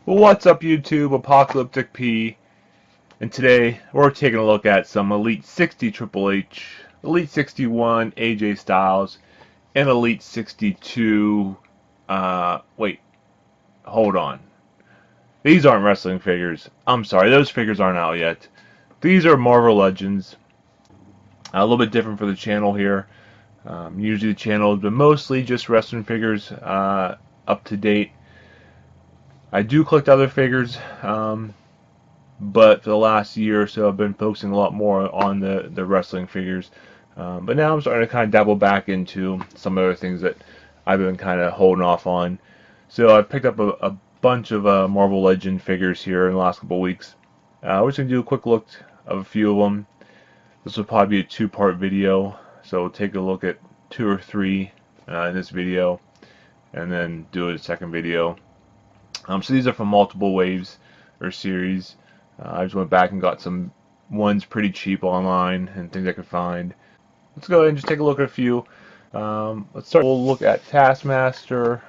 Well, what's up, YouTube? Apocalyptic P, and today we're taking a look at some Elite 60 Triple H, Elite 61 AJ Styles, and Elite 62. Wait, hold on. These aren't wrestling figures. I'm sorry, those figures aren't out yet. These are Marvel Legends. A little bit different for the channel here. Usually the channel has been mostly just wrestling figures, up to date. I do collect other figures, but for the last year or so I've been focusing a lot more on the wrestling figures. But now I'm starting to kind of dabble back into some other things that I've been kind of holding off on. So I picked up a bunch of Marvel Legend figures here in the last couple of weeks. We're just going to do a quick look of a few of them. This will probably be a two-part video, so we'll take a look at 2 or 3 in this video, and then do a second video. So these are from multiple waves or series. I just went back and got some ones pretty cheap online and things I could find. Let's go ahead and just take a look at a few. Let's start. We'll look at Taskmaster,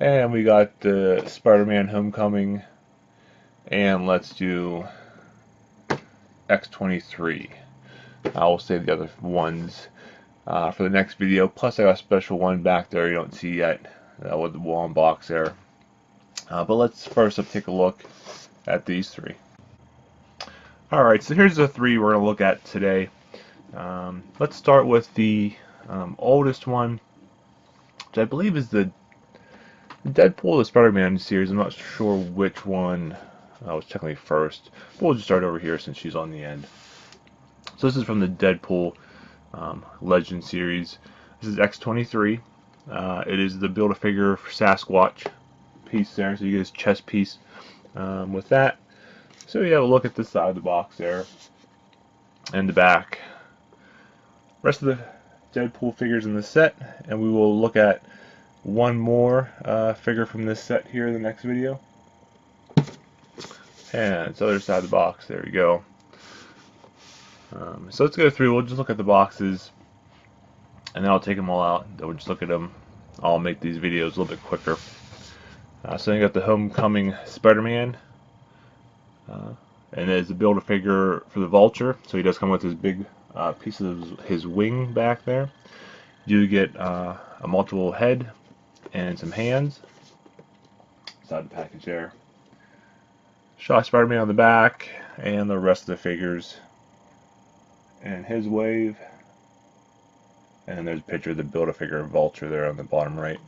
and we got the Spider-Man Homecoming, and let's do X-23. I will save the other ones for the next video. Plus I got a special one back there you don't see yet with the wall and box there. But let's first take a look at these 3. Alright, so here's the 3 we're going to look at today. Let's start with the oldest one, which I believe is the Deadpool or the Spider-Man series. I'm not sure which one was technically first. But we'll just start over here since she's on the end. So this is from the Deadpool Legend series. This is X-23. It is the Build-A-Figure for Sasquatch piece there, so you get his chest piece with that. So you have a look at this side of the box there and the back. Rest of the Deadpool figures in the set, and we will look at one more figure from this set here in the next video. And it's the other side of the box. There we go. So let's go through. We'll just look at the boxes, and then I'll take them all out. Then we'll just look at them. I'll make these videos a little bit quicker. So you got the Homecoming Spider-Man, and there's the Build-A-Figure for the Vulture. So he does come with his big piece of his wing back there. You do get a multiple head and some hands inside the package there. Shaw Spider-Man on the back, and the rest of the figures, and his wave, and there's a picture of the Build-A-Figure Vulture there on the bottom right.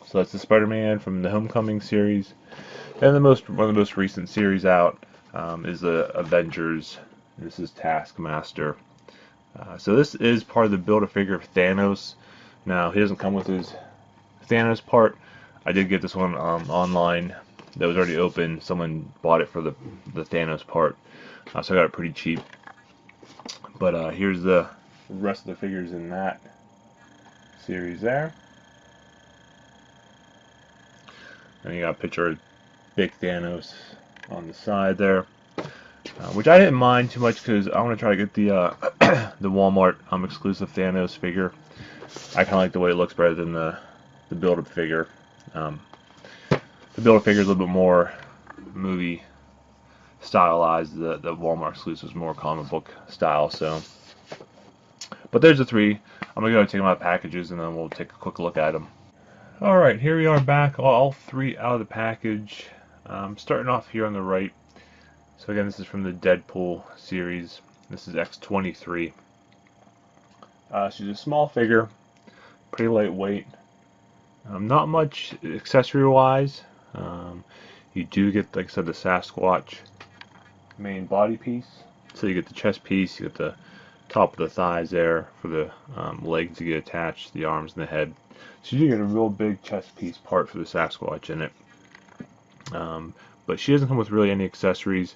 So that's the Spider-Man from the Homecoming series, and one of the most recent series out is the Avengers. This is Taskmaster. So this is part of the Build-A-Figure of Thanos. Now he doesn't come with his Thanos part. I did get this one online. That was already open. Someone bought it for the Thanos part, so I got it pretty cheap. But here's the rest of the figures in that series there. And you got a picture of big Thanos on the side there, which I didn't mind too much because I want to try to get the the Walmart exclusive Thanos figure. I kind of like the way it looks better than the Build-Up figure. The Build-A-Figure is a little bit more movie stylized. The Walmart exclusive is more comic book style. So, but there's the 3. I'm gonna go take them out of packages, and then we'll take a quick look at them. All right, here we are back, all 3 out of the package. Starting off here on the right. So again, this is from the Deadpool series. This is X-23. She's a small figure, pretty lightweight. Not much accessory-wise. You do get, like I said, the Sasquatch main body piece. So you get the chest piece, you get the top of the thighs there for the legs to get attached, the arms and the head. So you get a real big chest piece part for the Sasquatch in it. But she doesn't come with really any accessories.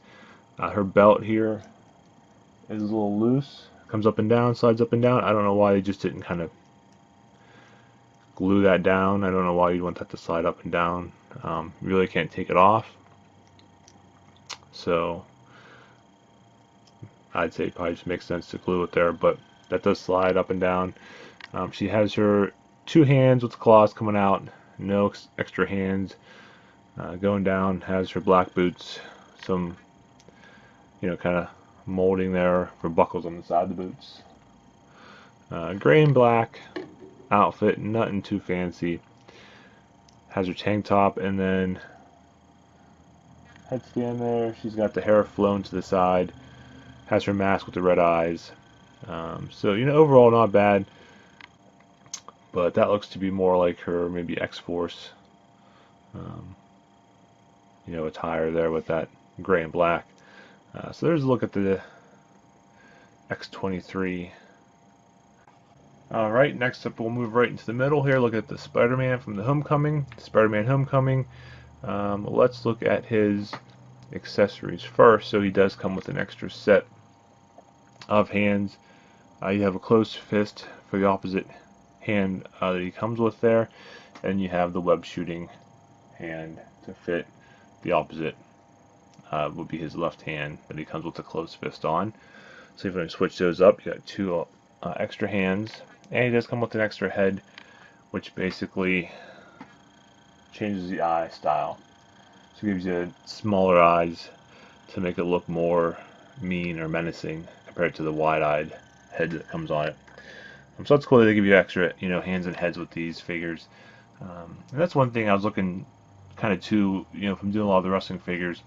Her belt here is a little loose. Comes up and down, slides up and down. I don't know why they just didn't kind of glue that down. I don't know why you'd want that to slide up and down. You really can't take it off. So I'd say it probably just makes sense to glue it there, but that does slide up and down. She has her 2 hands with the claws coming out, no extra hands. Going down, has her black boots, some, kind of molding there for buckles on the side of the boots. Gray and black outfit, nothing too fancy. Has her tank top and then head scan there. She's got the hair flown to the side. Has her mask with the red eyes. So, overall not bad. But that looks to be more like her maybe X-Force, attire there with that gray and black. So there's a look at the X-23. Alright, next up we'll move right into the middle here. Look at the Spider-Man from the Homecoming. Spider-Man Homecoming. Let's look at his accessories first. So he does come with an extra set of hands. You have a closed fist for the opposite hand that he comes with there, and you have the web shooting hand to fit the opposite, would be his left hand that he comes with a closed fist on. So if you switch those up, you got two extra hands, and he does come with an extra head, which basically changes the eye style. So it gives you smaller eyes to make it look more mean or menacing compared to the wide-eyed head that comes on it. So that's cool that they give you extra, hands and heads with these figures. And that's one thing I was looking kind of to, from doing a lot of the wrestling figures.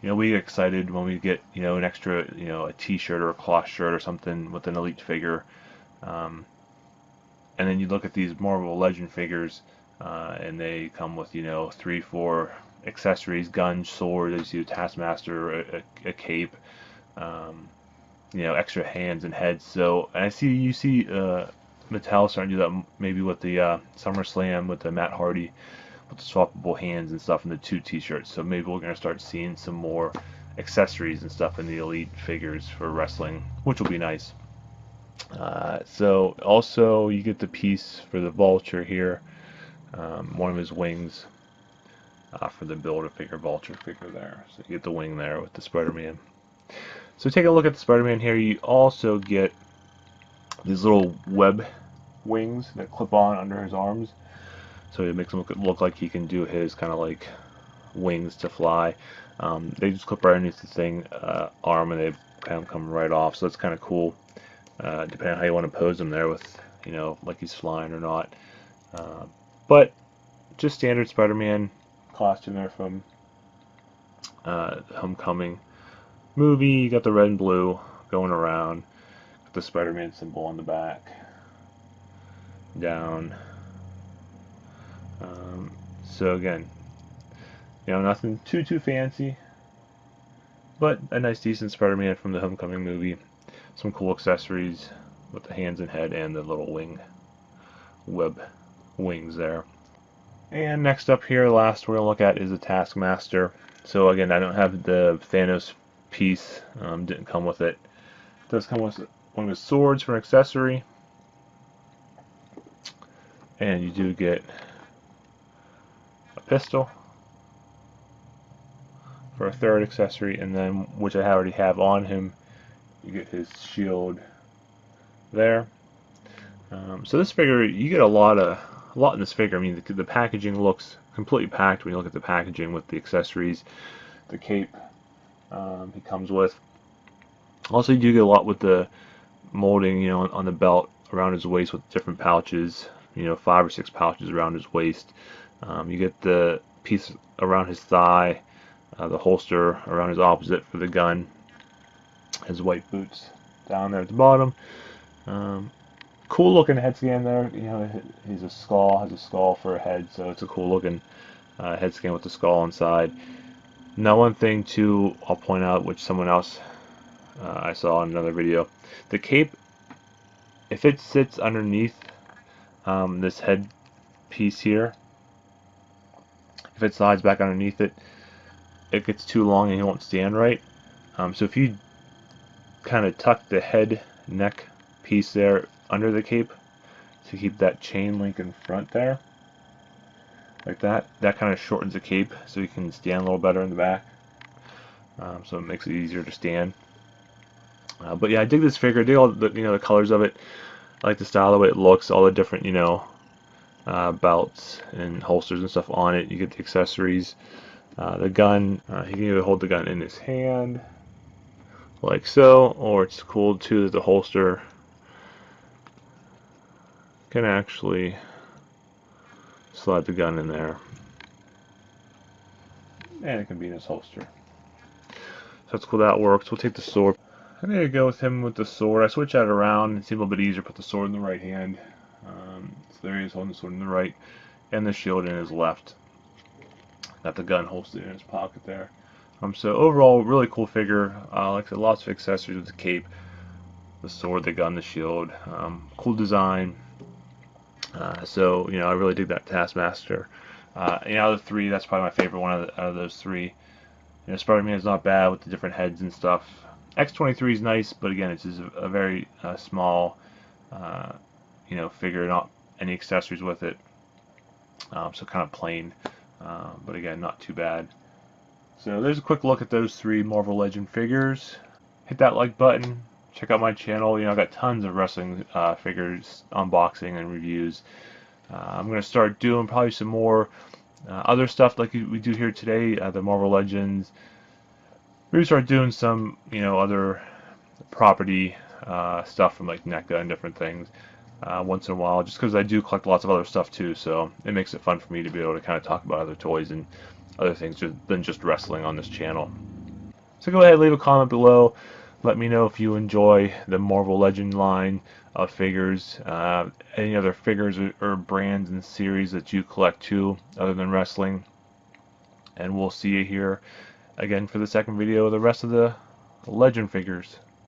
We get excited when we get, an extra, a T-shirt or a cloth shirt or something with an Elite figure. And then you look at these Marvel Legend figures, and they come with, 3, 4 accessories, guns, sword, as you Taskmaster, a cape, extra hands and heads. So, and you see Mattel starting to do that maybe with the SummerSlam with the Matt Hardy with the swappable hands and stuff in the 2 T-shirts. So maybe we're going to start seeing some more accessories and stuff in the Elite figures for wrestling, which will be nice. So also you get the piece for the Vulture here, one of his wings for the Build-A-Figure Vulture figure there. So you get the wing there with the Spider-Man. So take a look at the Spider-Man here. You also get these little web wings that clip on under his arms. So it makes him look like he can do his kind of like wings to fly. They just clip right underneath the thing, arm, and they kind of come right off. So that's kind of cool, depending on how you want to pose him there with, like he's flying or not. But just standard Spider-Man costume there from Homecoming movie. You got the red and blue going around, got the Spider-Man symbol on the back, down. So again, nothing too fancy, but a nice decent Spider-Man from the Homecoming movie. Some cool accessories with the hands and head and the little web wings there. And next up here, last we're going to look at is the Taskmaster. So again, I don't have the Thanos piece, didn't come with it. It does come with one of his swords for an accessory. And you do get a pistol for a third accessory, and then, which I already have on him, you get his shield there. So this figure, you get a lot in this figure. I mean, the packaging looks completely packed when you look at the packaging with the accessories, the cape he comes with. Also, you do get a lot with the molding, on the belt around his waist with different pouches, 5 or 6 pouches around his waist. You get the piece around his thigh, the holster around his opposite for the gun, his white boots down there at the bottom. Cool looking head scan there. He's has a skull for a head, so it's a cool looking head scan with the skull inside. Now, one thing too, I'll point out, which someone else I saw in another video, the cape, if it sits underneath this head piece here, if it slides back underneath it, it gets too long and it won't stand right. So if you kind of tuck the head neck piece there under the cape to keep that chain link in front there, like that kind of shortens the cape so you can stand a little better in the back. So it makes it easier to stand. But yeah, I dig this figure. I dig all the the colors of it. I like the style, the way it looks, all the different belts and holsters and stuff on it. You get the accessories. The gun, he can either hold the gun in his hand like so, or it's cool too that the holster can actually slide the gun in there, and it can be in his holster. So that's cool, that works. We'll take the sword. I'm going to go with him with the sword. I switch that around. It seems a little bit easier to put the sword in the right hand. So there he is holding the sword in the right, and the shield in his left. Got the gun holstered in his pocket there. So overall, really cool figure. Like I said, lots of accessories with the cape, the sword, the gun, the shield. Cool design. So I really dig that Taskmaster. Out of the three, that's probably my favorite one out of those three. Spider-Man is not bad with the different heads and stuff. X-23 is nice, but again, it's just a very small, figure, not any accessories with it. So kind of plain, but again, not too bad. So there's a quick look at those three Marvel Legend figures. Hit that like button. Check out my channel. I've got tons of wrestling figures, unboxing and reviews. I'm going to start doing probably some more other stuff like we do here today, the Marvel Legends. Maybe start doing some, other property stuff from like NECA and different things once in a while, just because I do collect lots of other stuff too, so it makes it fun for me to be able to kind of talk about other toys and other things than just wrestling on this channel. So go ahead, leave a comment below. Let me know if you enjoy the Marvel Legend line of figures, any other figures or brands and series that you collect too, other than wrestling. And we'll see you here again for the second video of the rest of the Legend figures.